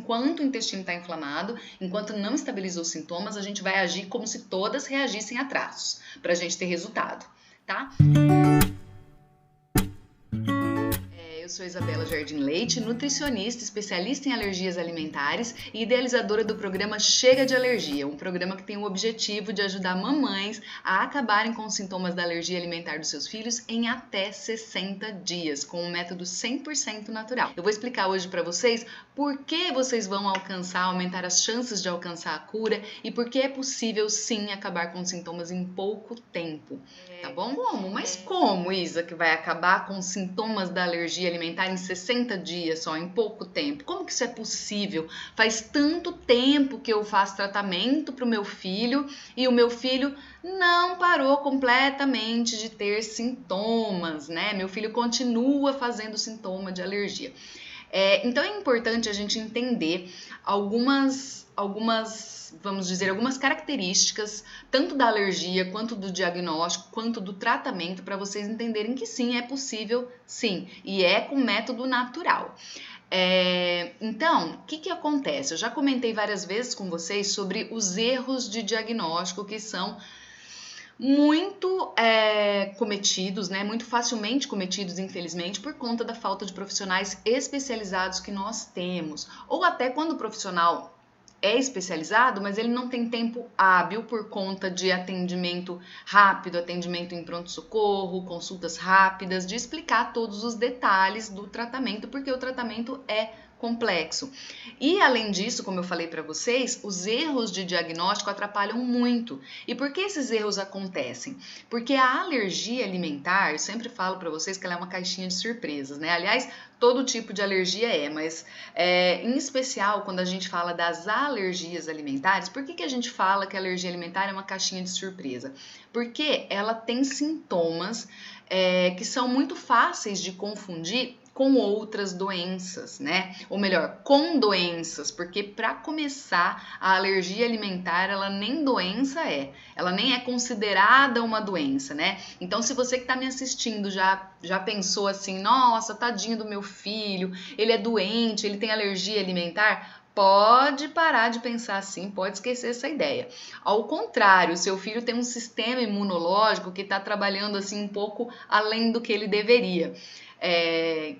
enquanto o intestino está inflamado, enquanto não estabilizou os sintomas, a gente vai agir como se todas reagissem a traços, para a gente ter resultado, tá? Eu sou Isabela Jardim Leite, nutricionista, especialista em alergias alimentares e idealizadora do programa Chega de Alergia, um programa que tem o objetivo de ajudar mamães a acabarem com os sintomas da alergia alimentar dos seus filhos em até 60 dias, com um método 100% natural. Eu vou explicar hoje para vocês por que vocês vão aumentar as chances de alcançar a cura e por que é possível sim acabar com os sintomas em pouco tempo, tá bom? Como? Mas como, Isa, que vai acabar com os sintomas da alergia alimentar em 60 dias só, em pouco tempo? Como que isso é possível? Faz tanto tempo que eu faço tratamento para o meu filho e o meu filho não parou completamente de ter sintomas, né? Meu filho continua fazendo sintoma de alergia. Então é importante a gente entender algumas, vamos dizer, algumas características, tanto da alergia, quanto do diagnóstico, quanto do tratamento, para vocês entenderem que sim, é possível, sim, e é com método natural. Então, o que acontece? Eu já comentei várias vezes com vocês sobre os erros de diagnóstico que são muito cometidos, né? Muito facilmente cometidos, infelizmente, por conta da falta de profissionais especializados que nós temos. Ou até quando o profissional é especializado, mas ele não tem tempo hábil por conta de atendimento rápido, atendimento em pronto-socorro, consultas rápidas, de explicar todos os detalhes do tratamento, porque o tratamento é complexo. E além disso, como eu falei para vocês, os erros de diagnóstico atrapalham muito. E por que esses erros acontecem? Porque a alergia alimentar, eu sempre falo para vocês que ela é uma caixinha de surpresas, né? Aliás, todo tipo de alergia mas em especial quando a gente fala das alergias alimentares, por que a gente fala que a alergia alimentar é uma caixinha de surpresa? Porque ela tem sintomas que são muito fáceis de confundir com outras doenças, né? Ou melhor, com doenças, porque para começar, a alergia alimentar, ela nem doença ela nem é considerada uma doença, né? Então, se você que está me assistindo já pensou assim, nossa, tadinho do meu filho, ele é doente, ele tem alergia alimentar, pode parar de pensar assim, pode esquecer essa ideia. Ao contrário, seu filho tem um sistema imunológico que está trabalhando assim um pouco além do que ele deveria.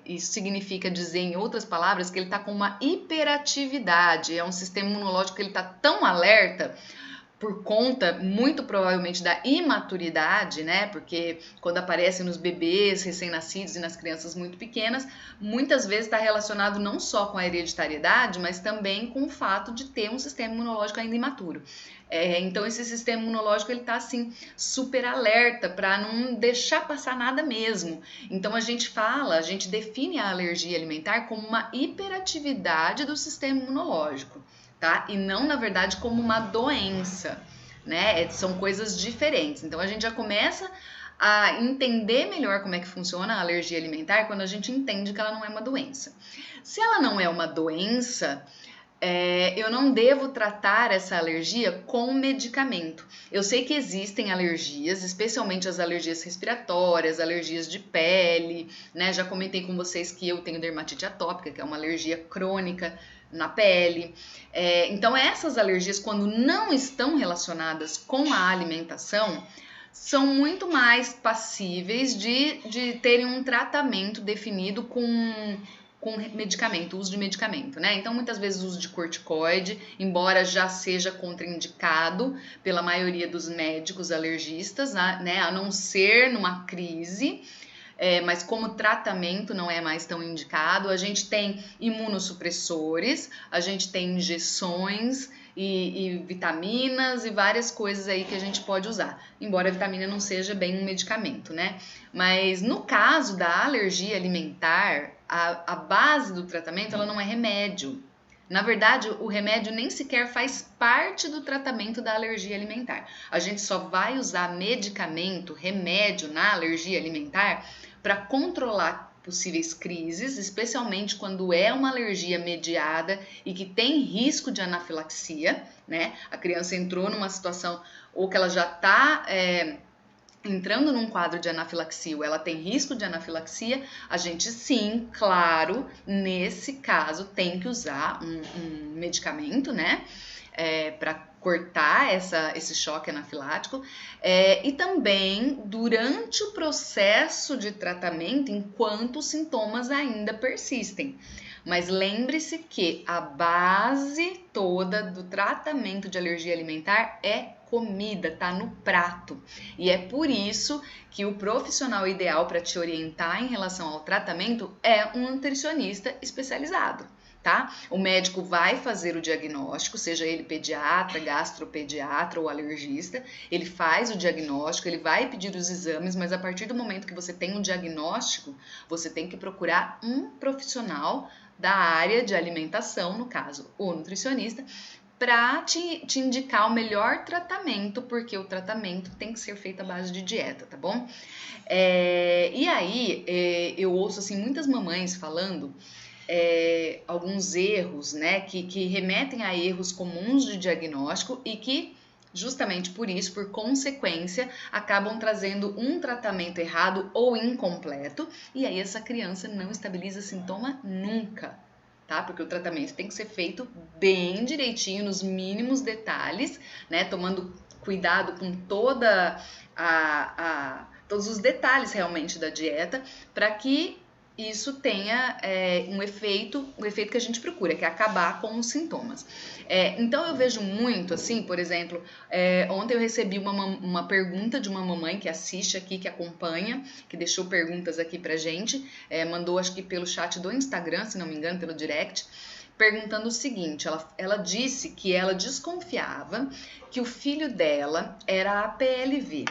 Isso significa dizer, em outras palavras, que ele está com uma hiperatividade, é um sistema imunológico que ele está tão alerta por conta, muito provavelmente, da imaturidade, né? Porque quando aparece nos bebês recém-nascidos e nas crianças muito pequenas, muitas vezes está relacionado não só com a hereditariedade, mas também com o fato de ter um sistema imunológico ainda imaturo. Então esse sistema imunológico ele está assim super alerta para não deixar passar nada mesmo. Então a gente define a alergia alimentar como uma hiperatividade do sistema imunológico, tá? E não, na verdade, como uma doença, né? São coisas diferentes. Então, a gente já começa a entender melhor como é que funciona a alergia alimentar quando a gente entende que ela não é uma doença. Se ela não é uma doença, eu não devo tratar essa alergia com medicamento. Eu sei que existem alergias, especialmente as alergias respiratórias, alergias de pele, né? Já comentei com vocês que eu tenho dermatite atópica, que é uma alergia crônica na pele. Então essas alergias, quando não estão relacionadas com a alimentação, são muito mais passíveis de terem um tratamento definido com medicamento, uso de medicamento, né? Então, muitas vezes o uso de corticoide, embora já seja contraindicado pela maioria dos médicos alergistas, né? A não ser numa crise, mas como tratamento não é mais tão indicado. A gente tem imunossupressores, a gente tem injeções e vitaminas e várias coisas aí que a gente pode usar, embora a vitamina não seja bem um medicamento, né? Mas no caso da alergia alimentar, a base do tratamento ela não é remédio. Na verdade, o remédio nem sequer faz parte do tratamento da alergia alimentar. A gente só vai usar medicamento, remédio na alergia alimentar para controlar possíveis crises, especialmente quando é uma alergia mediada e que tem risco de anafilaxia, né? A criança entrou numa situação ou que ela já está entrando num quadro de anafilaxia ou ela tem risco de anafilaxia, a gente sim, claro, nesse caso tem que usar um medicamento, né, para cortar esse choque anafilático, e também durante o processo de tratamento, enquanto os sintomas ainda persistem. Mas lembre-se que a base toda do tratamento de alergia alimentar é comida, tá no prato. E é por isso que o profissional ideal para te orientar em relação ao tratamento é um nutricionista especializado, tá? O médico vai fazer o diagnóstico, seja ele pediatra, gastropediatra ou alergista, ele faz o diagnóstico, ele vai pedir os exames, mas a partir do momento que você tem um diagnóstico, você tem que procurar um profissional da área de alimentação, no caso, o nutricionista, para te indicar o melhor tratamento, porque o tratamento tem que ser feito à base de dieta, tá bom? E aí, eu ouço assim muitas mamães falando alguns erros, né, que remetem a erros comuns de diagnóstico e que, justamente por isso, por consequência, acabam trazendo um tratamento errado ou incompleto, e aí essa criança não estabiliza sintoma nunca. Tá? Porque o tratamento tem que ser feito bem direitinho, nos mínimos detalhes, né? Tomando cuidado com todos os detalhes realmente da dieta, para que isso tenha um efeito que a gente procura, que é acabar com os sintomas. Então eu vejo muito, assim, por exemplo, ontem eu recebi uma pergunta de uma mamãe que assiste aqui, que acompanha, que deixou perguntas aqui pra gente, mandou acho que pelo chat do Instagram, se não me engano, pelo direct, perguntando o seguinte, ela disse que ela desconfiava que o filho dela era APLV.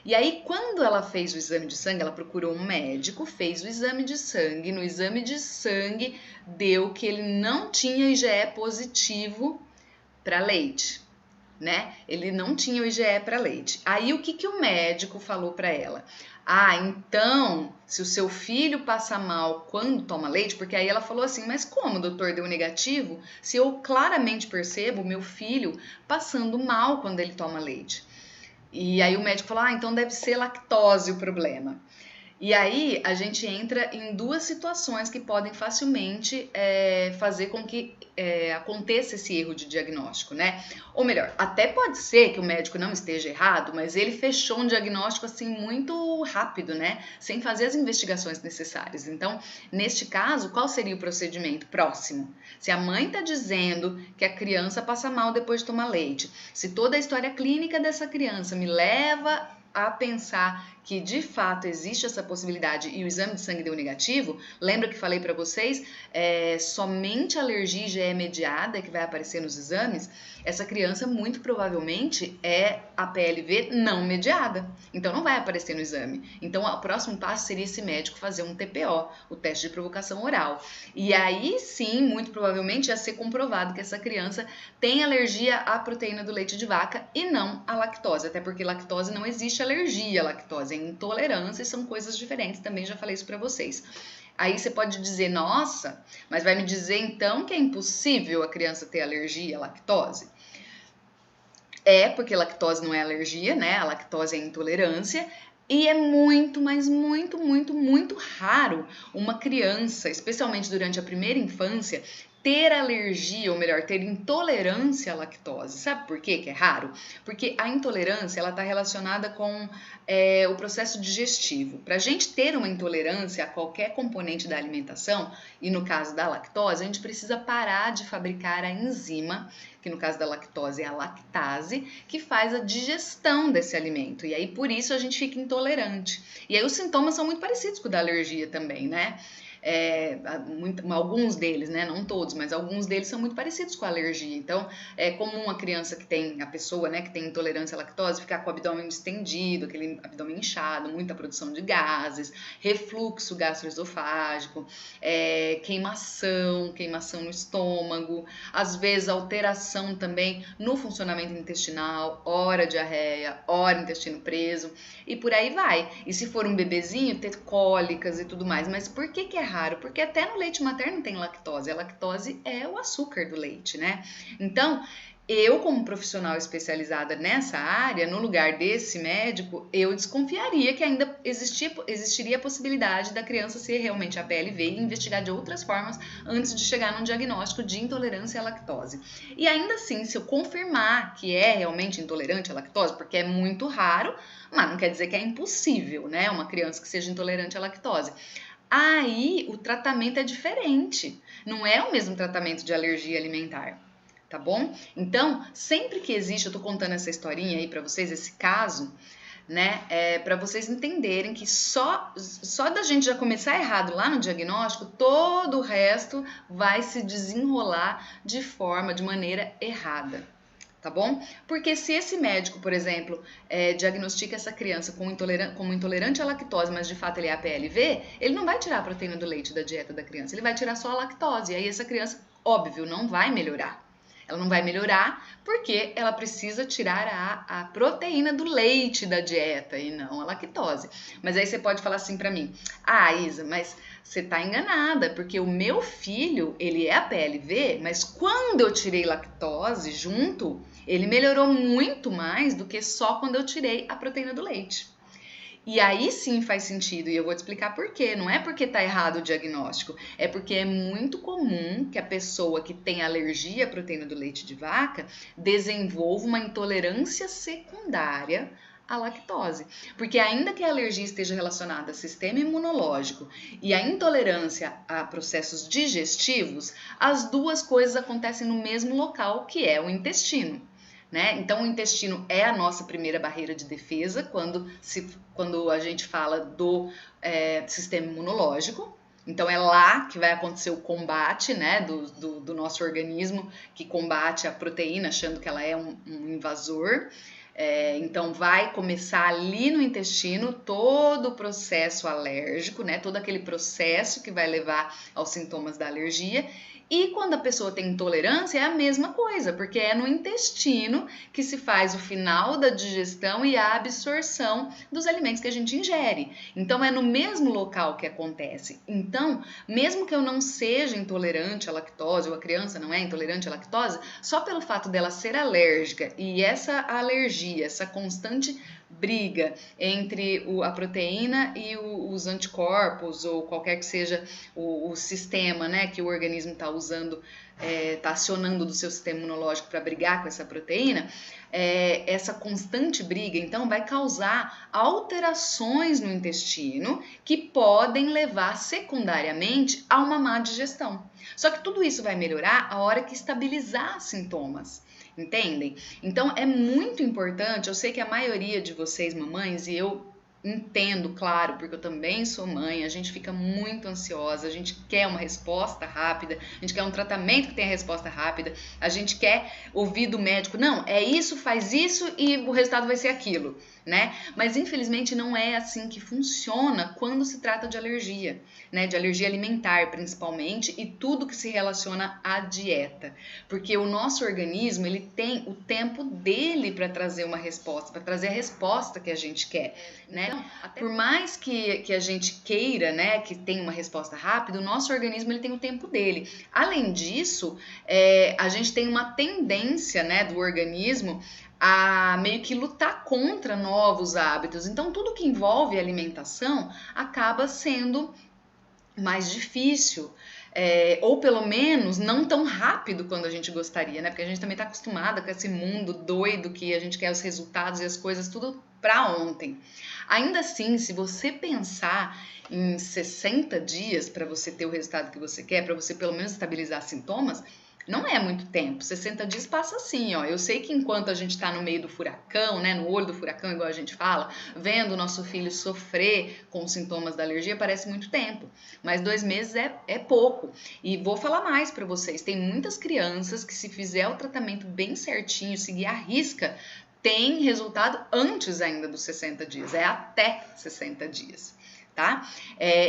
E aí, quando ela fez o exame de sangue, ela procurou um médico, fez o exame de sangue. No exame de sangue, deu que ele não tinha IgE positivo para leite, né? Ele não tinha o IgE para leite. Aí, o que o médico falou para ela? Então, se o seu filho passa mal quando toma leite, porque aí ela falou assim, mas como, doutor, deu negativo? Se eu claramente percebo meu filho passando mal quando ele toma leite. E aí o médico falou, então deve ser lactose o problema. E aí a gente entra em duas situações que podem facilmente fazer com que aconteça esse erro de diagnóstico, né? Ou melhor, até pode ser que o médico não esteja errado, mas ele fechou um diagnóstico assim muito rápido, né? Sem fazer as investigações necessárias. Então, neste caso, qual seria o procedimento próximo? Se a mãe está dizendo que a criança passa mal depois de tomar leite, se toda a história clínica dessa criança me leva a pensar que de fato existe essa possibilidade e o exame de sangue deu negativo, lembra que falei para vocês, somente a alergia IgE mediada que vai aparecer nos exames, essa criança muito provavelmente é a PLV não mediada, então não vai aparecer no exame. Então o próximo passo seria esse médico fazer um TPO, o teste de provocação oral, e aí sim, muito provavelmente ia ser comprovado que essa criança tem alergia à proteína do leite de vaca e não à lactose, até porque lactose não existe alergia à lactose, intolerância e são coisas diferentes, também já falei isso para vocês. Aí você pode dizer, nossa, mas vai me dizer então que é impossível a criança ter alergia à lactose? Porque lactose não é alergia, né? A lactose é intolerância. E é muito, mas muito, muito, muito raro uma criança, especialmente durante a primeira infância, ter alergia, ou melhor, ter intolerância à lactose. Sabe por quê que é raro? Porque a intolerância ela está relacionada com o processo digestivo. Para a gente ter uma intolerância a qualquer componente da alimentação, e no caso da lactose, a gente precisa parar de fabricar a enzima, que no caso da lactose é a lactase, que faz a digestão desse alimento. E aí, por isso, a gente fica intolerante. E aí, os sintomas são muito parecidos com o da alergia também, né? Alguns deles, né? Não todos, mas alguns deles são muito parecidos com a alergia. Então, é comum a criança a pessoa, né, que tem intolerância à lactose, ficar com o abdômen distendido, aquele abdômen inchado, muita produção de gases, refluxo gastroesofágico, queimação no estômago, às vezes alteração também no funcionamento intestinal, ora diarreia, ora intestino preso, e por aí vai. E se for um bebezinho, ter cólicas e tudo mais. Mas por que é raro? Porque até no leite materno tem lactose. A lactose é o açúcar do leite, né? Então, Eu, como profissional especializada nessa área, no lugar desse médico, eu desconfiaria que ainda existiria a possibilidade da criança ser realmente a PLV e investigar de outras formas antes de chegar num diagnóstico de intolerância à lactose. E ainda assim, se eu confirmar que é realmente intolerante à lactose, porque é muito raro, mas não quer dizer que é impossível, né? Uma criança que seja intolerante à lactose. Aí o tratamento é diferente, não é o mesmo tratamento de alergia alimentar. Tá bom? Então, sempre que existe, eu tô contando essa historinha aí para vocês, esse caso, né? Para vocês entenderem que só da gente já começar errado lá no diagnóstico, todo o resto vai se desenrolar de maneira errada. Tá bom? Porque se esse médico, por exemplo, diagnostica essa criança como intolerante à lactose, mas de fato ele é a PLV, ele não vai tirar a proteína do leite da dieta da criança, ele vai tirar só a lactose. E aí essa criança, óbvio, não vai melhorar. Ela não vai melhorar porque ela precisa tirar a proteína do leite da dieta e não a lactose. Mas aí você pode falar assim para mim: ah, Isa, mas você tá enganada, porque o meu filho, ele é a PLV, mas quando eu tirei lactose junto, ele melhorou muito mais do que só quando eu tirei a proteína do leite. E aí sim faz sentido, e eu vou te explicar por quê. Não é porque tá errado o diagnóstico, é porque é muito comum que a pessoa que tem alergia à proteína do leite de vaca desenvolva uma intolerância secundária à lactose. Porque ainda que a alergia esteja relacionada ao sistema imunológico e a intolerância a processos digestivos, as duas coisas acontecem no mesmo local, que é o intestino. Né? Então, o intestino é a nossa primeira barreira de defesa quando a gente fala do sistema imunológico. Então, é lá que vai acontecer o combate, né, do nosso organismo, que combate a proteína, achando que ela é um invasor. Então, vai começar ali no intestino todo o processo alérgico, né, todo aquele processo que vai levar aos sintomas da alergia. E quando a pessoa tem intolerância, é a mesma coisa, porque é no intestino que se faz o final da digestão e a absorção dos alimentos que a gente ingere. Então, é no mesmo local que acontece. Então, mesmo que eu não seja intolerante à lactose, ou a criança não é intolerante à lactose, só pelo fato dela ser alérgica e essa alergia, essa constante briga entre a proteína e os anticorpos ou qualquer que seja o sistema, né, que o organismo está usando, está acionando do seu sistema imunológico para brigar com essa proteína, essa constante briga, então, vai causar alterações no intestino que podem levar secundariamente a uma má digestão. Só que tudo isso vai melhorar a hora que estabilizar sintomas. Entendem? Então é muito importante, eu sei que a maioria de vocês, mamães, e eu entendo, claro, porque eu também sou mãe, a gente fica muito ansiosa, a gente quer uma resposta rápida, a gente quer um tratamento que tenha resposta rápida, a gente quer ouvir do médico, não, é isso, faz isso e o resultado vai ser aquilo, né? Mas infelizmente não é assim que funciona quando se trata de alergia, né? De alergia alimentar principalmente e tudo que se relaciona à dieta, porque o nosso organismo ele tem o tempo dele para trazer uma resposta, para trazer a resposta que a gente quer, né? Então, por mais que a gente queira, né, que tenha uma resposta rápida, o nosso organismo ele tem o tempo dele. Além disso, a gente tem uma tendência, né, do organismo a meio que lutar contra novos hábitos. Então, tudo que envolve alimentação acaba sendo mais difícil. Ou pelo menos não tão rápido quanto a gente gostaria, né? Porque a gente também está acostumada com esse mundo doido que a gente quer os resultados e as coisas tudo para ontem. Ainda assim, se você pensar em 60 dias para você ter o resultado que você quer, para você pelo menos estabilizar sintomas, não é muito tempo, 60 dias passa assim, ó. Eu sei que enquanto a gente tá no meio do furacão, né, no olho do furacão, igual a gente fala, vendo o nosso filho sofrer com os sintomas da alergia, parece muito tempo, mas 2 meses é pouco. E vou falar mais para vocês, tem muitas crianças que se fizer o tratamento bem certinho, seguir a risca, tem resultado antes ainda dos 60 dias, é até 60 dias. Tá?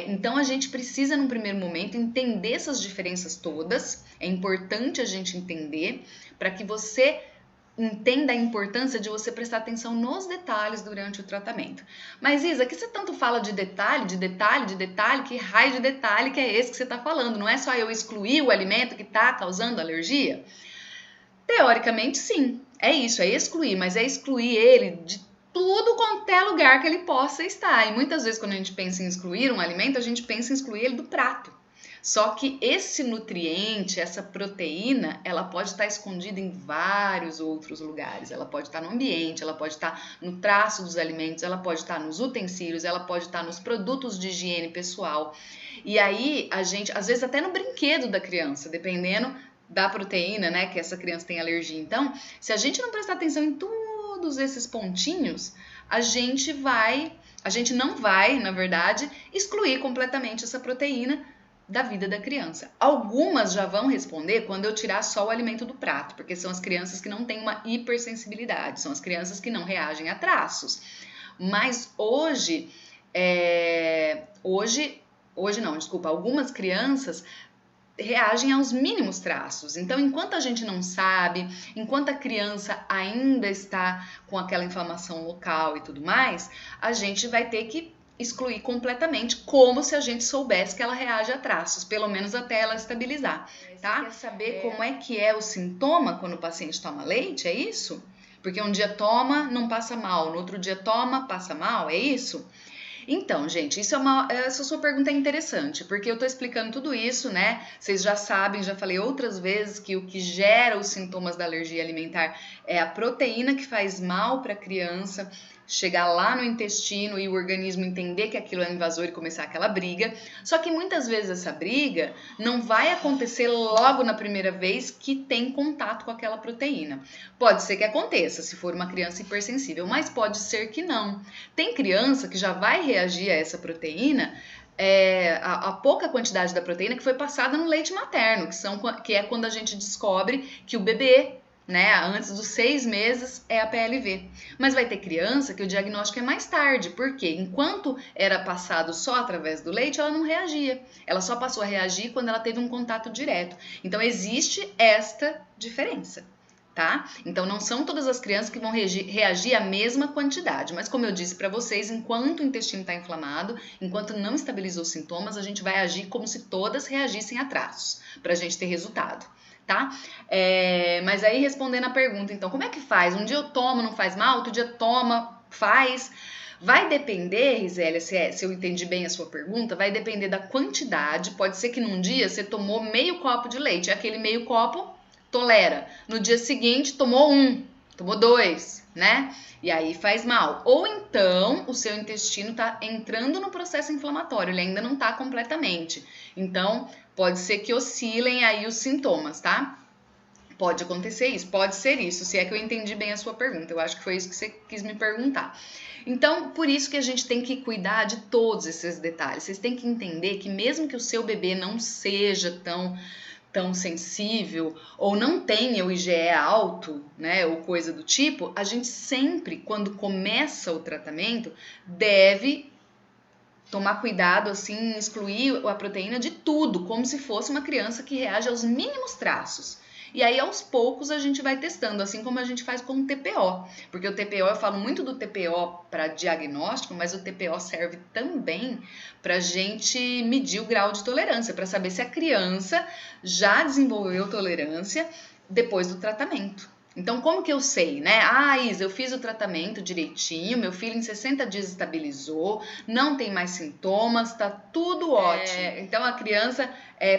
Então a gente precisa num primeiro momento entender essas diferenças todas, é importante a gente entender para que você entenda a importância de você prestar atenção nos detalhes durante o tratamento. Mas Isa, que você tanto fala de detalhe, que raio de detalhe que é esse que você está falando? Não é só eu excluir o alimento que está causando alergia? Teoricamente, sim. É isso, é excluir, mas é excluir ele de tudo quanto é lugar que ele possa estar. E muitas vezes, quando a gente pensa em excluir um alimento, a gente pensa em excluir ele do prato. Só que esse nutriente, essa proteína, ela pode estar escondida em vários outros lugares. Ela pode estar no ambiente, ela pode estar no traço dos alimentos, ela pode estar nos utensílios, ela pode estar nos produtos de higiene pessoal. E aí, a gente, às vezes até no brinquedo da criança, dependendo da proteína, né, que essa criança tem alergia. Então, se a gente não prestar atenção em todos esses pontinhos, a gente não vai, na verdade, excluir completamente essa proteína da vida da criança. Algumas já vão responder quando eu tirar só o alimento do prato, porque são as crianças que não têm uma hipersensibilidade, são as crianças que não reagem a traços. Mas algumas crianças reagem aos mínimos traços. Então, enquanto a gente não sabe, enquanto a criança ainda está com aquela inflamação local e tudo mais, a gente vai ter que excluir completamente, como se a gente soubesse que ela reage a traços, pelo menos até ela estabilizar, tá? Você quer saber como é que é o sintoma quando o paciente toma leite? É isso? Porque um dia toma, não passa mal, no outro dia toma, passa mal, é isso? Então, gente, essa sua pergunta é interessante, porque eu tô explicando tudo isso, né? Vocês já sabem, já falei outras vezes que o que gera os sintomas da alergia alimentar é a proteína que faz mal para a criança chegar lá no intestino e o organismo entender que aquilo é invasor e começar aquela briga. Só que muitas vezes essa briga não vai acontecer logo na primeira vez que tem contato com aquela proteína. Pode ser que aconteça se for uma criança hipersensível, mas pode ser que não. Tem criança que já vai reagir a essa proteína a pouca quantidade da proteína que foi passada no leite materno, que é quando a gente descobre que o bebê, né, antes dos 6 meses é a PLV. Mas vai ter criança que o diagnóstico é mais tarde, porque enquanto era passado só através do leite, ela não reagia. Ela só passou a reagir quando ela teve um contato direto. Então existe esta diferença, tá? Então não são todas as crianças que vão reagir à mesma quantidade, mas como eu disse para vocês, enquanto o intestino está inflamado, enquanto não estabilizou os sintomas, a gente vai agir como se todas reagissem a traços, para a gente ter resultado. Tá? Mas aí respondendo a pergunta, então, como é que faz? Um dia eu tomo, não faz mal, outro dia toma, faz. Vai depender, Risélia, se eu entendi bem a sua pergunta, vai depender da quantidade. Pode ser que num dia você tomou meio copo de leite, aquele meio copo tolera. No dia seguinte tomou 1, tomou 2, né? E aí faz mal. Ou então o seu intestino está entrando no processo inflamatório, ele ainda não está completamente. Então pode ser que oscilem aí os sintomas, tá? Pode acontecer isso, pode ser isso, se é que eu entendi bem a sua pergunta. Eu acho que foi isso que você quis me perguntar. Então, por isso que a gente tem que cuidar de todos esses detalhes. Vocês têm que entender que mesmo que o seu bebê não seja tão sensível ou não tenha o IgE alto, né, ou coisa do tipo, a gente sempre, quando começa o tratamento, deve tomar cuidado, assim, excluir a proteína de tudo, como se fosse uma criança que reage aos mínimos traços. E aí, aos poucos, a gente vai testando, assim como a gente faz com o TPO. Porque o TPO, eu falo muito do TPO para diagnóstico, mas o TPO serve também para a gente medir o grau de tolerância, para saber se a criança já desenvolveu tolerância depois do tratamento. Então, como que eu sei, né? Ah, Isa, eu fiz o tratamento direitinho, meu filho em 60 dias estabilizou, não tem mais sintomas, tá tudo ótimo. Então, a criança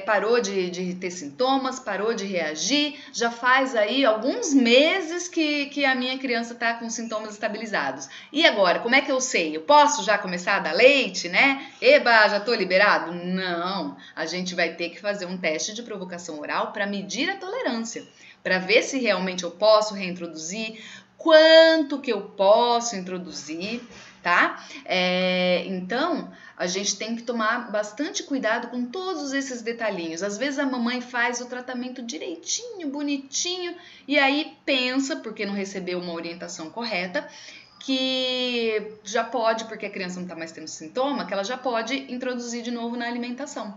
parou de ter sintomas, parou de reagir, já faz aí alguns meses que a minha criança tá com sintomas estabilizados. E agora, como é que eu sei? Eu posso já começar a dar leite, né? Eba, já tô liberado? Não, a gente vai ter que fazer um teste de provocação oral para medir a tolerância, para ver se realmente eu posso reintroduzir, quanto que eu posso introduzir, tá? Então, a gente tem que tomar bastante cuidado com todos esses detalhinhos. Às vezes a mamãe faz o tratamento direitinho, bonitinho, e aí pensa, porque não recebeu uma orientação correta, que já pode, porque a criança não está mais tendo sintoma, que ela já pode introduzir de novo na alimentação.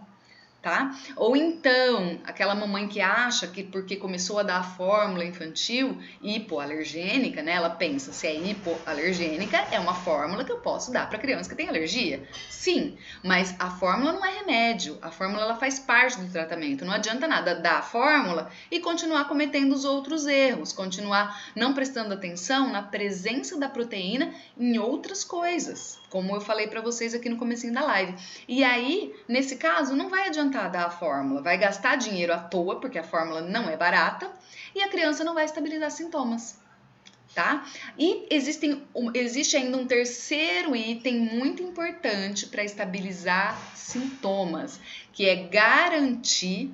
tá? Ou então, aquela mamãe que acha que porque começou a dar a fórmula infantil hipoalergênica, né? Ela pensa, se é hipoalergênica, é uma fórmula que eu posso dar para criança que tem alergia. Sim, mas a fórmula não é remédio, a fórmula ela faz parte do tratamento. Não adianta nada dar a fórmula e continuar cometendo os outros erros, continuar não prestando atenção na presença da proteína em outras coisas, como eu falei para vocês aqui no comecinho da live. E aí, nesse caso, não vai adiantar dar a fórmula, vai gastar dinheiro à toa, porque a fórmula não é barata, e a criança não vai estabilizar sintomas, tá? E existe ainda um terceiro item muito importante para estabilizar sintomas, que é garantir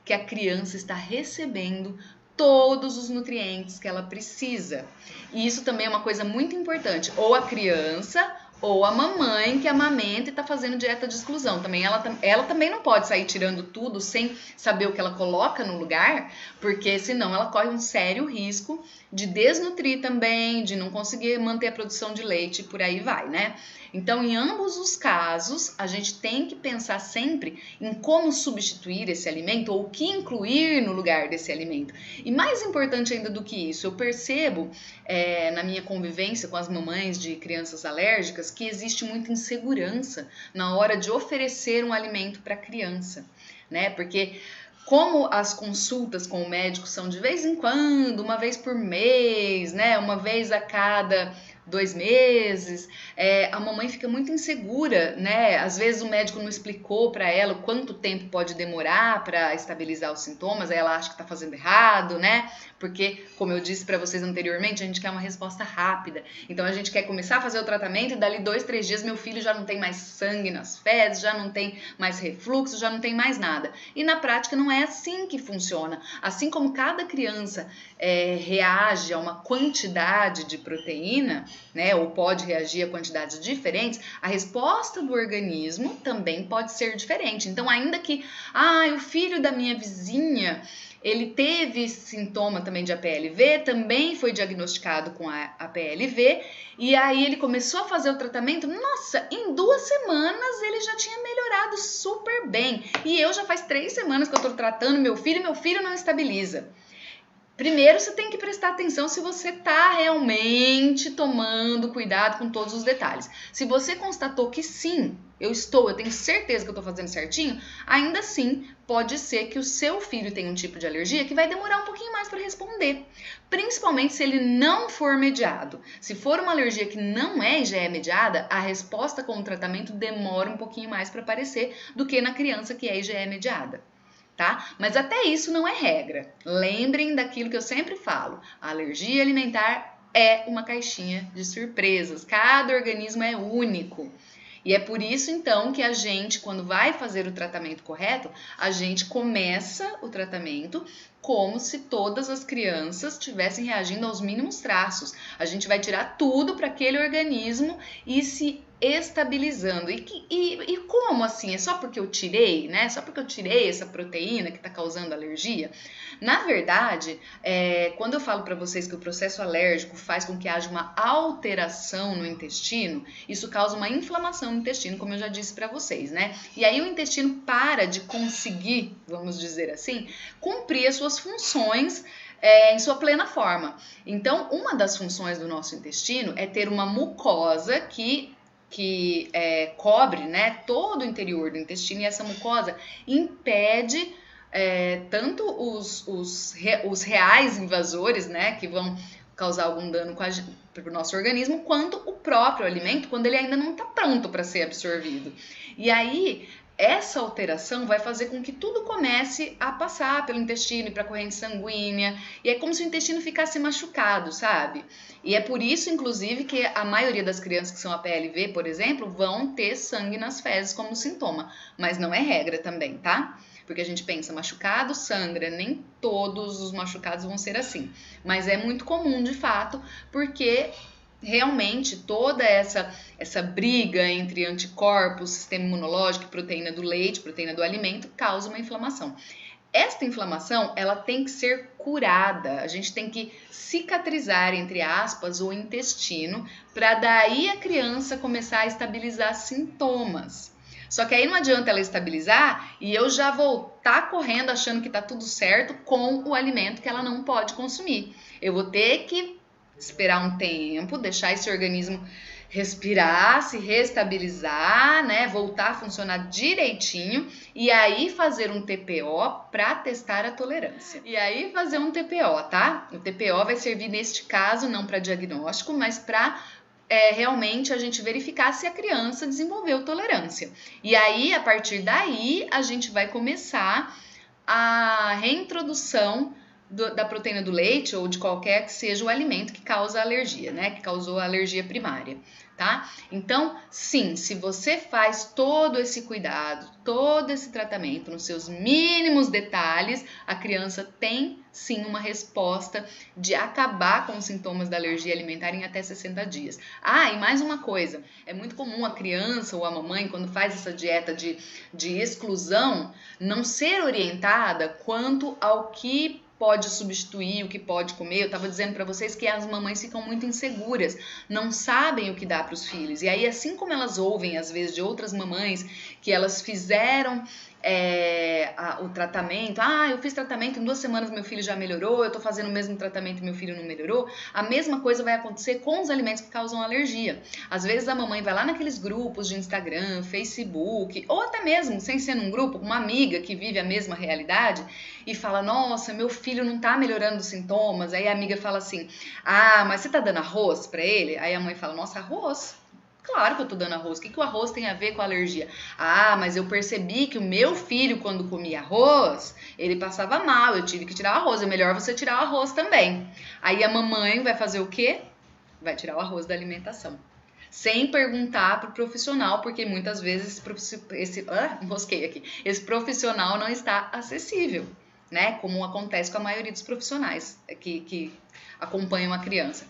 que a criança está recebendo todos os nutrientes que ela precisa. E isso também é uma coisa muito importante, ou a criança ou a mamãe que amamenta e está fazendo dieta de exclusão. Também ela também não pode sair tirando tudo sem saber o que ela coloca no lugar, porque senão ela corre um sério risco de desnutrir também, de não conseguir manter a produção de leite e por aí vai, né? Então, em ambos os casos, a gente tem que pensar sempre em como substituir esse alimento ou o que incluir no lugar desse alimento. E mais importante ainda do que isso, eu percebo na minha convivência com as mamães de crianças alérgicas que existe muita insegurança na hora de oferecer um alimento para a criança, né? Porque como as consultas com o médico são de vez em quando, uma vez por mês, né? Uma vez a cada 2 meses, a mamãe fica muito insegura, né? Às vezes o médico não explicou para ela quanto tempo pode demorar para estabilizar os sintomas, aí ela acha que está fazendo errado, né? Porque, como eu disse para vocês anteriormente, a gente quer uma resposta rápida. Então a gente quer começar a fazer o tratamento e dali 2, 3 dias meu filho já não tem mais sangue nas fezes, já não tem mais refluxo, já não tem mais nada. E na prática não é assim que funciona. Assim como cada criança reage a uma quantidade de proteína, né, ou pode reagir a quantidades diferentes, a resposta do organismo também pode ser diferente. Então, ainda que o filho da minha vizinha ele teve sintoma também de APLV, também foi diagnosticado com a APLV, e aí ele começou a fazer o tratamento, nossa, em 2 semanas ele já tinha melhorado super bem, e eu já faz 3 semanas que eu tô tratando meu filho não estabiliza. Primeiro, você tem que prestar atenção se você está realmente tomando cuidado com todos os detalhes. Se você constatou que sim, eu tenho certeza que eu estou fazendo certinho, ainda assim, pode ser que o seu filho tenha um tipo de alergia que vai demorar um pouquinho mais para responder. Principalmente se ele não for mediado. Se for uma alergia que não é e já é mediada, a resposta com o tratamento demora um pouquinho mais para aparecer do que na criança que é e já é mediada. Tá? Mas até isso não é regra. Lembrem daquilo que eu sempre falo. A alergia alimentar é uma caixinha de surpresas. Cada organismo é único. E é por isso, então, que a gente, quando vai fazer o tratamento correto, a gente começa o tratamento como se todas as crianças estivessem reagindo aos mínimos traços. A gente vai tirar tudo para aquele organismo e se estabilizando. E como assim? É só porque eu tirei, né? Só porque eu tirei essa proteína que está causando alergia? Na verdade, quando eu falo para vocês que o processo alérgico faz com que haja uma alteração no intestino, isso causa uma inflamação no intestino, como eu já disse para vocês, né? E aí o intestino para de conseguir, vamos dizer assim, cumprir as suas funções em sua plena forma. Então, uma das funções do nosso intestino é ter uma mucosa que cobre, né, todo o interior do intestino, e essa mucosa impede tanto os reais invasores, né, que vão causar algum dano para o nosso organismo, quanto o próprio alimento, quando ele ainda não está pronto para ser absorvido. E aí, essa alteração vai fazer com que tudo comece a passar pelo intestino e para a corrente sanguínea, e é como se o intestino ficasse machucado, sabe? E é por isso, inclusive, que a maioria das crianças que são APLV, por exemplo, vão ter sangue nas fezes como sintoma, mas não é regra também, tá? Porque a gente pensa, machucado sangra, nem todos os machucados vão ser assim, mas é muito comum de fato, porque realmente toda essa briga entre anticorpos, sistema imunológico, proteína do leite, proteína do alimento, causa uma inflamação. Esta inflamação, ela tem que ser curada, a gente tem que cicatrizar, entre aspas, o intestino, para daí a criança começar a estabilizar sintomas. Só que aí não adianta ela estabilizar e eu já vou estar correndo achando que tá tudo certo com o alimento que ela não pode consumir. Eu vou ter que esperar um tempo, deixar esse organismo respirar, se restabilizar, né, voltar a funcionar direitinho e aí fazer um TPO para testar a tolerância. E aí fazer um TPO, tá? O TPO vai servir neste caso não para diagnóstico, mas para realmente a gente verificar se a criança desenvolveu tolerância. E aí, a partir daí, a gente vai começar a reintrodução da proteína do leite ou de qualquer que seja o alimento que causa alergia, né? Que causou a alergia primária, tá? Então, sim, se você faz todo esse cuidado, todo esse tratamento nos seus mínimos detalhes, a criança tem sim uma resposta de acabar com os sintomas da alergia alimentar em até 60 dias. Ah, e mais uma coisa, é muito comum a criança ou a mamãe, quando faz essa dieta de exclusão, não ser orientada quanto ao que pode substituir, o que pode comer. Eu estava dizendo para vocês que as mamães ficam muito inseguras, não sabem o que dá para os filhos. E aí, assim como elas ouvem, às vezes, de outras mamães que elas fizeram o tratamento, eu fiz tratamento, em 2 semanas meu filho já melhorou, eu tô fazendo o mesmo tratamento e meu filho não melhorou, a mesma coisa vai acontecer com os alimentos que causam alergia. Às vezes a mamãe vai lá naqueles grupos de Instagram, Facebook, ou até mesmo, sem ser num grupo, uma amiga que vive a mesma realidade e fala, nossa, meu filho não tá melhorando os sintomas, aí a amiga fala assim, mas você tá dando arroz pra ele? Aí a mãe fala, nossa, arroz? Claro que eu tô dando arroz. O que o arroz tem a ver com a alergia? Mas eu percebi que o meu filho, quando comia arroz, ele passava mal. Eu tive que tirar o arroz. É melhor você tirar o arroz também. Aí a mamãe vai fazer o quê? Vai tirar o arroz da alimentação. Sem perguntar pro profissional, porque muitas vezes enrosquei aqui. Esse profissional não está acessível, né? Como acontece com a maioria dos profissionais que acompanham a criança.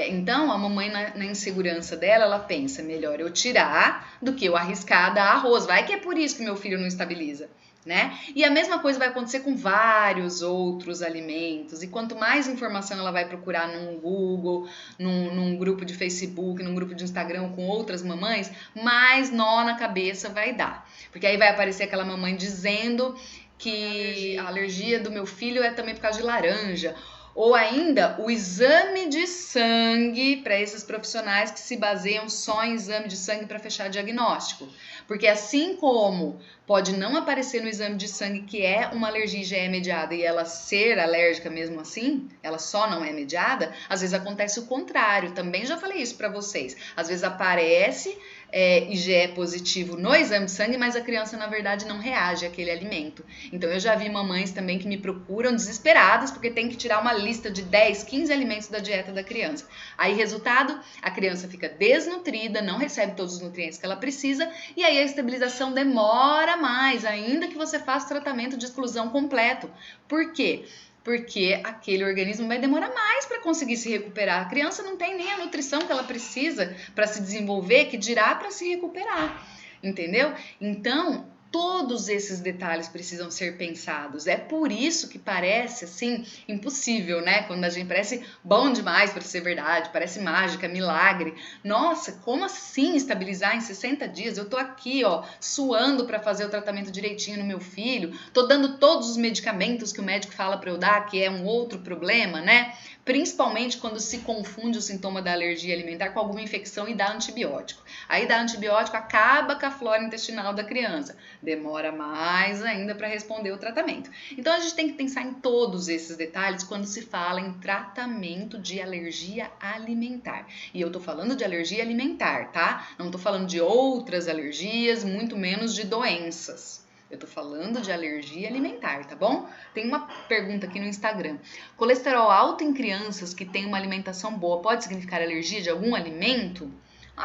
Então, a mamãe, na insegurança dela, ela pensa, melhor eu tirar do que eu arriscar dar arroz. Vai que é por isso que meu filho não estabiliza, né? E a mesma coisa vai acontecer com vários outros alimentos. E quanto mais informação ela vai procurar num Google, num grupo de Facebook, num grupo de Instagram com outras mamães, mais nó na cabeça vai dar. Porque aí vai aparecer aquela mamãe dizendo que a alergia do meu filho é também por causa de laranja. Ou ainda o exame de sangue para esses profissionais que se baseiam só em exame de sangue para fechar diagnóstico. Porque assim como pode não aparecer no exame de sangue que é uma alergia IgE mediada e ela ser alérgica mesmo assim, ela só não é mediada, às vezes acontece o contrário. Também já falei isso para vocês. Às vezes aparece IgE positivo no exame de sangue, mas a criança na verdade não reage àquele alimento. Então eu já vi mamães também que me procuram desesperadas porque tem que tirar uma lista de 10, 15 alimentos da dieta da criança. Aí resultado, a criança fica desnutrida, não recebe todos os nutrientes que ela precisa e aí a estabilização demora mais, ainda que você faça o tratamento de exclusão completo. Por quê? Porque aquele organismo vai demorar mais para conseguir se recuperar. A criança não tem nem a nutrição que ela precisa para se desenvolver, que dirá para se recuperar, entendeu? Então, todos esses detalhes precisam ser pensados. É por isso que parece, assim, impossível, né? Quando a gente parece bom demais para ser verdade, parece mágica, milagre. Nossa, como assim estabilizar em 60 dias? Eu tô aqui, suando para fazer o tratamento direitinho no meu filho, tô dando todos os medicamentos que o médico fala para eu dar, que é um outro problema, né? Principalmente quando se confunde o sintoma da alergia alimentar com alguma infecção e dá antibiótico. Aí dá antibiótico, acaba com a flora intestinal da criança. Demora mais ainda para responder o tratamento. Então a gente tem que pensar em todos esses detalhes quando se fala em tratamento de alergia alimentar. E eu tô falando de alergia alimentar, tá? Não tô falando de outras alergias, muito menos de doenças. Eu tô falando de alergia alimentar, tá bom? Tem uma pergunta aqui no Instagram. Colesterol alto em crianças que têm uma alimentação boa pode significar alergia de algum alimento?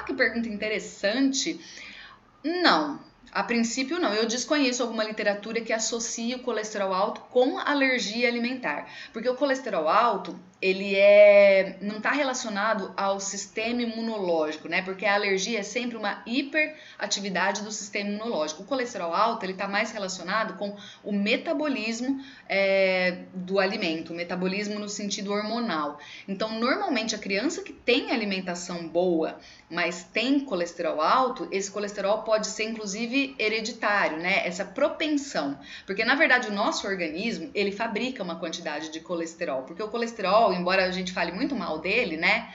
Que pergunta interessante. Não. A princípio, não. Eu desconheço alguma literatura que associe o colesterol alto com alergia alimentar. Porque o colesterol alto, ele não está relacionado ao sistema imunológico, né? Porque a alergia é sempre uma hiperatividade do sistema imunológico. O colesterol alto, ele está mais relacionado com o metabolismo do alimento, o metabolismo no sentido hormonal. Então, normalmente, a criança que tem alimentação boa, mas tem colesterol alto, esse colesterol pode ser, inclusive, inclusive hereditário, né? Essa propensão. Porque na verdade o nosso organismo, ele fabrica uma quantidade de colesterol. Porque o colesterol, embora a gente fale muito mal dele, né?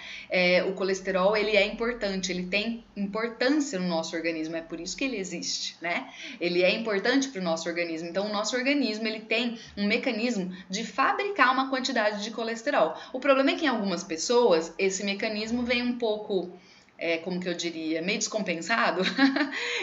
O colesterol, ele é importante, ele tem importância no nosso organismo, é por isso que ele existe, né? Ele é importante para o nosso organismo. Então o nosso organismo, ele tem um mecanismo de fabricar uma quantidade de colesterol. O problema é que em algumas pessoas, esse mecanismo vem um pouco, como que eu diria, meio descompensado,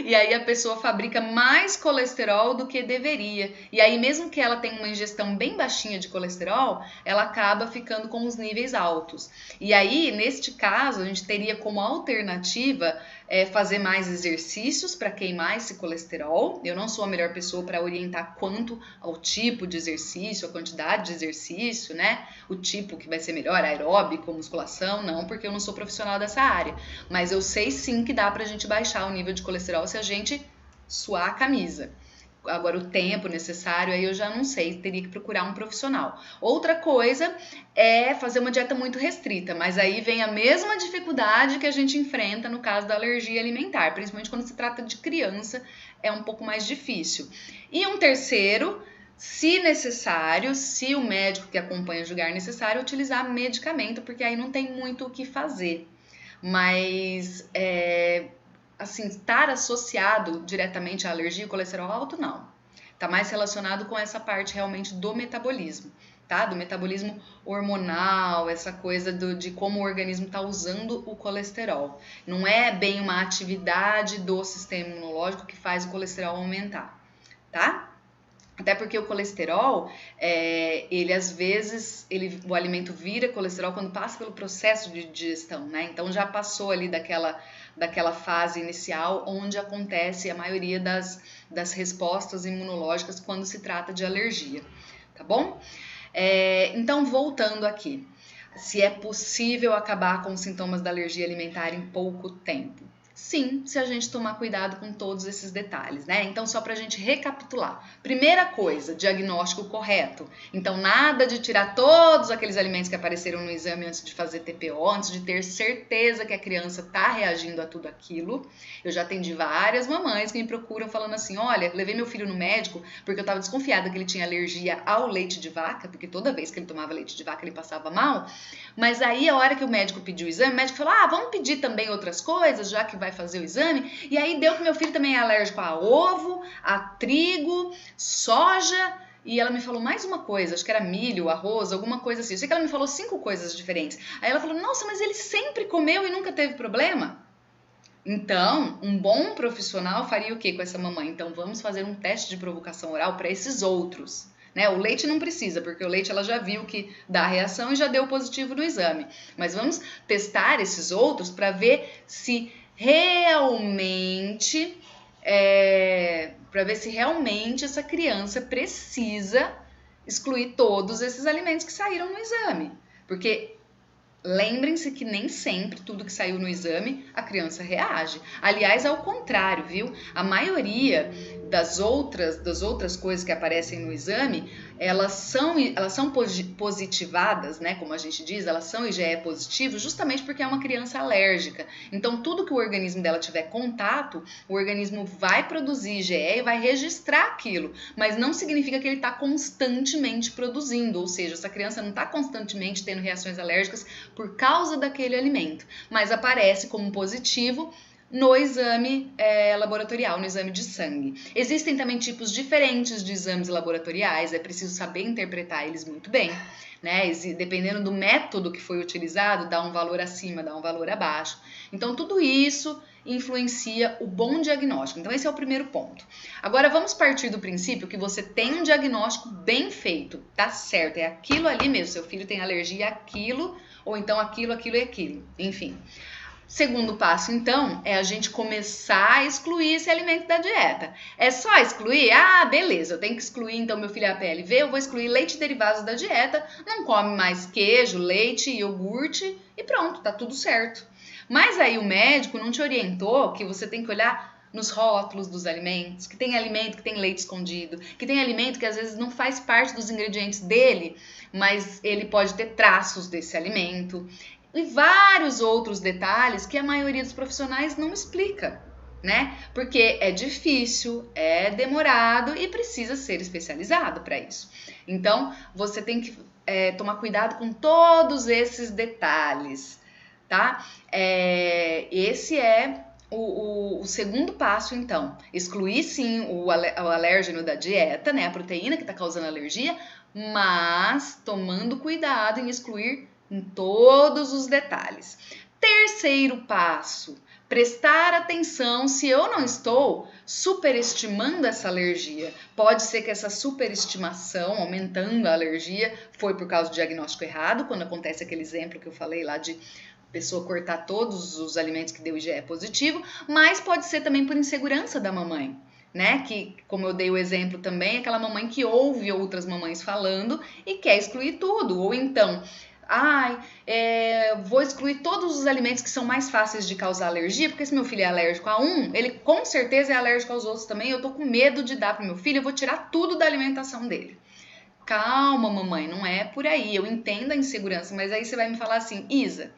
e aí a pessoa fabrica mais colesterol do que deveria. E aí mesmo que ela tenha uma ingestão bem baixinha de colesterol, ela acaba ficando com os níveis altos. E aí, neste caso, a gente teria como alternativa fazer mais exercícios para queimar esse colesterol. Eu não sou a melhor pessoa para orientar quanto ao tipo de exercício, a quantidade de exercício, né? O tipo que vai ser melhor, aeróbico, musculação, não, porque eu não sou profissional dessa área. Mas eu sei sim que dá pra gente baixar o nível de colesterol se a gente suar a camisa. Agora, o tempo necessário, aí eu já não sei, teria que procurar um profissional. Outra coisa é fazer uma dieta muito restrita, mas aí vem a mesma dificuldade que a gente enfrenta no caso da alergia alimentar, principalmente quando se trata de criança, é um pouco mais difícil. E um terceiro, se necessário, se o médico que acompanha julgar necessário, utilizar medicamento, porque aí não tem muito o que fazer. Mas assim, estar associado diretamente à alergia e colesterol alto, não. Está mais relacionado com essa parte realmente do metabolismo, tá? Do metabolismo hormonal, essa coisa de como o organismo está usando o colesterol. Não é bem uma atividade do sistema imunológico que faz o colesterol aumentar, tá? Até porque o colesterol, ele às vezes, o alimento vira colesterol quando passa pelo processo de digestão, né? Então já passou ali daquela fase inicial onde acontece a maioria das respostas imunológicas quando se trata de alergia, tá bom? Então, voltando aqui, se é possível acabar com os sintomas da alergia alimentar em pouco tempo? Sim, se a gente tomar cuidado com todos esses detalhes, né? Então, só pra gente recapitular. Primeira coisa, diagnóstico correto. Então, nada de tirar todos aqueles alimentos que apareceram no exame antes de fazer TPO, antes de ter certeza que a criança tá reagindo a tudo aquilo. Eu já atendi várias mamães que me procuram falando assim, olha, levei meu filho no médico porque eu tava desconfiada que ele tinha alergia ao leite de vaca, porque toda vez que ele tomava leite de vaca ele passava mal. Mas aí, a hora que o médico pediu o exame, o médico falou, vamos pedir também outras coisas, já que vai fazer o exame, e aí deu que meu filho também é alérgico a ovo, a trigo, soja, e ela me falou mais uma coisa, acho que era milho, arroz, alguma coisa assim. Eu sei que ela me falou 5 coisas diferentes. Aí ela falou, nossa, mas ele sempre comeu e nunca teve problema? Então, um bom profissional faria o que com essa mamãe? Então, vamos fazer um teste de provocação oral para esses outros. Né? O leite não precisa, porque o leite ela já viu que dá reação e já deu positivo no exame. Mas vamos testar esses outros para ver se realmente essa criança precisa excluir todos esses alimentos que saíram no exame. Porque lembrem-se que nem sempre tudo que saiu no exame a criança reage. Aliás, ao contrário, viu? A maioria das outras coisas que aparecem no exame, elas são positivadas, né? Como a gente diz, elas são IgE positivo justamente porque é uma criança alérgica. Então, tudo que o organismo dela tiver contato, o organismo vai produzir IgE e vai registrar aquilo. Mas não significa que ele está constantemente produzindo, ou seja, essa criança não está constantemente tendo reações alérgicas por causa daquele alimento, mas aparece como positivo no exame laboratorial, no exame de sangue. Existem também tipos diferentes de exames laboratoriais, é preciso saber interpretar eles muito bem, né? Dependendo do método que foi utilizado, dá um valor acima, dá um valor abaixo. Então, tudo isso influencia o bom diagnóstico. Então, esse é o primeiro ponto. Agora, vamos partir do princípio que você tem um diagnóstico bem feito, tá certo? É aquilo ali mesmo, seu filho tem alergia àquilo, ou então aquilo e aquilo, enfim. Segundo passo, então, é a gente começar a excluir esse alimento da dieta. É só excluir? Beleza, eu tenho que excluir, então, meu filho é APLV, eu vou excluir leite e derivados da dieta, não come mais queijo, leite, iogurte e pronto, tá tudo certo. Mas aí o médico não te orientou que você tem que olhar nos rótulos dos alimentos, que tem alimento que tem leite escondido, que tem alimento que às vezes não faz parte dos ingredientes dele, mas ele pode ter traços desse alimento. E vários outros detalhes que a maioria dos profissionais não explica, né? Porque é difícil, é demorado e precisa ser especializado para isso. Então, você tem que tomar cuidado com todos esses detalhes, tá? Esse é o segundo passo, então. Excluir, sim, o alérgeno da dieta, né? A proteína que está causando alergia, mas tomando cuidado em excluir em todos os detalhes. Terceiro passo, prestar atenção se eu não estou superestimando essa alergia. Pode ser que essa superestimação, aumentando a alergia, foi por causa do diagnóstico errado, quando acontece aquele exemplo que eu falei lá de pessoa cortar todos os alimentos que deu IgE positivo, mas pode ser também por insegurança da mamãe, né? Que, como eu dei o exemplo também, aquela mamãe que ouve outras mamães falando e quer excluir tudo, ou então... vou excluir todos os alimentos que são mais fáceis de causar alergia, porque se meu filho é alérgico a um, ele com certeza é alérgico aos outros também, eu tô com medo de dar pro meu filho, eu vou tirar tudo da alimentação dele. Calma, mamãe, não é por aí, eu entendo a insegurança, mas aí você vai me falar assim, Isa,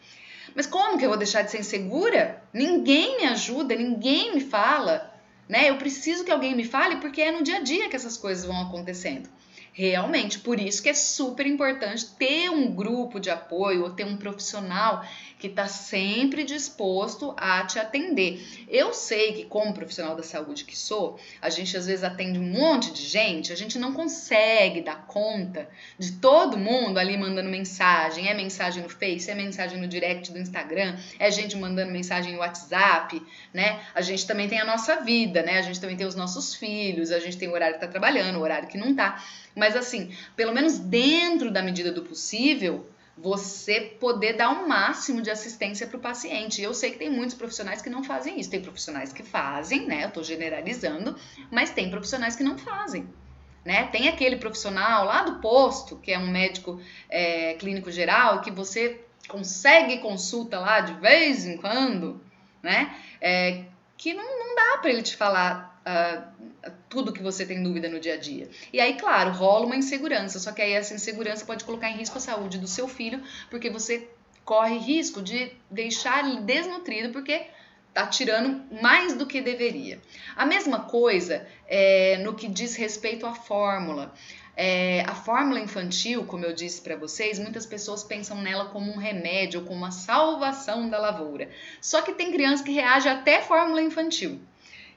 mas como que eu vou deixar de ser insegura? Ninguém me ajuda, ninguém me fala, né? Eu preciso que alguém me fale, porque é no dia a dia que essas coisas vão acontecendo. Realmente, por isso que é super importante ter um grupo de apoio ou ter um profissional que está sempre disposto a te atender. Eu sei que como profissional da saúde que sou, a gente às vezes atende um monte de gente, a gente não consegue dar conta de todo mundo ali mandando mensagem, é mensagem no Face, é mensagem no direct do Instagram, é gente mandando mensagem no WhatsApp, né? A gente também tem a nossa vida, né? A gente também tem os nossos filhos, a gente tem o horário que tá trabalhando, o horário que não tá. Mas assim, pelo menos dentro da medida do possível, você poder dar o máximo de assistência para o paciente. Eu sei que tem muitos profissionais que não fazem isso. Tem profissionais que fazem, né? Eu tô generalizando, mas tem profissionais que não fazem, né? Tem aquele profissional lá do posto, que é um médico clínico geral, que você consegue consulta lá de vez em quando, né? Que não dá para ele te falar tudo que você tem dúvida no dia a dia. E aí, claro, rola uma insegurança, só que aí essa insegurança pode colocar em risco a saúde do seu filho, porque você corre risco de deixar ele desnutrido, porque tá tirando mais do que deveria. A mesma coisa no que diz respeito à fórmula. A fórmula infantil, como eu disse para vocês, muitas pessoas pensam nela como um remédio, como uma salvação da lavoura. Só que tem criança que reage até fórmula infantil.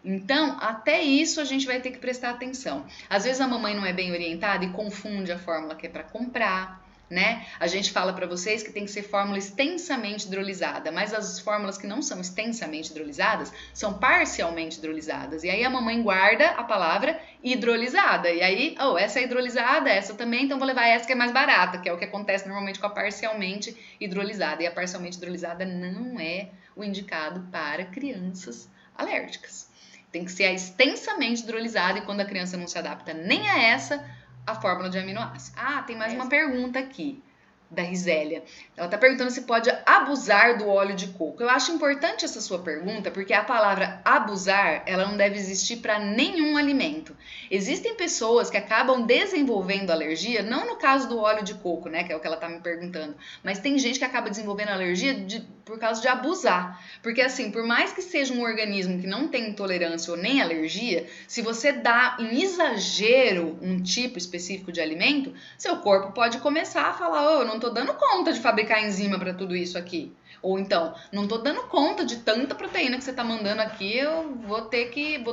Então, até isso a gente vai ter que prestar atenção. Às vezes a mamãe não é bem orientada e confunde a fórmula que é para comprar, né? A gente fala para vocês que tem que ser fórmula extensamente hidrolisada, mas as fórmulas que não são extensamente hidrolizadas são parcialmente hidrolizadas. E aí a mamãe guarda a palavra hidrolisada. E aí, essa é hidrolisada, essa também, então vou levar essa que é mais barata, que é o que acontece normalmente com a parcialmente hidrolisada. E a parcialmente hidrolisada não é o indicado para crianças alérgicas. Tem que ser a extensamente hidrolisada e quando a criança não se adapta nem a essa, a fórmula de aminoácido. Tem mais uma pergunta aqui, da Risélia. Ela está perguntando se pode abusar do óleo de coco. Eu acho importante essa sua pergunta, porque a palavra abusar, ela não deve existir para nenhum alimento. Existem pessoas que acabam desenvolvendo alergia, não no caso do óleo de coco, né, que é o que ela está me perguntando, mas tem gente que acaba desenvolvendo alergia por causa de abusar. Porque assim, por mais que seja um organismo que não tem intolerância ou nem alergia, se você dá em exagero um tipo específico de alimento, seu corpo pode começar a falar, eu não tô dando conta de fabricar enzima para tudo isso aqui. Ou então, não tô dando conta de tanta proteína que você tá mandando aqui, eu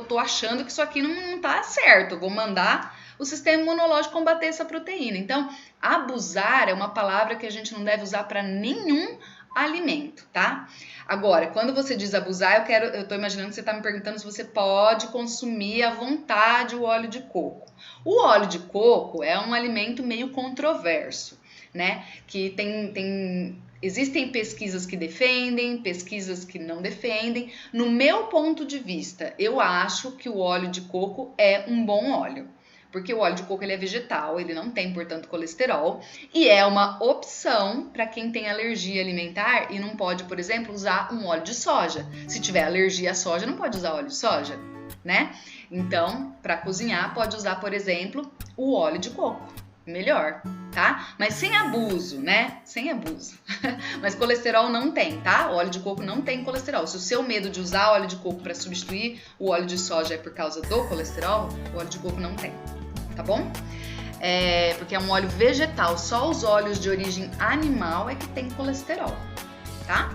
tô achando que isso aqui não tá certo, eu vou mandar o sistema imunológico combater essa proteína. Então, abusar é uma palavra que a gente não deve usar para nenhum alimento, tá? Agora, quando você diz abusar, eu tô imaginando que você tá me perguntando se você pode consumir à vontade o óleo de coco. O óleo de coco é um alimento meio controverso, né? Que existem pesquisas que defendem, pesquisas que não defendem. No meu ponto de vista, eu acho que o óleo de coco é um bom óleo. Porque o óleo de coco ele é vegetal, ele não tem, portanto, colesterol. E é uma opção para quem tem alergia alimentar e não pode, por exemplo, usar um óleo de soja. Se tiver alergia à soja, não pode usar óleo de soja, né? Então, para cozinhar, pode usar, por exemplo, o óleo de coco, melhor, tá? Mas sem abuso, né? Sem abuso. Mas colesterol não tem, tá? O óleo de coco não tem colesterol. Se o seu medo de usar óleo de coco para substituir o óleo de soja é por causa do colesterol, o óleo de coco não tem, tá bom? Porque é um óleo vegetal, só os óleos de origem animal é que tem colesterol, tá?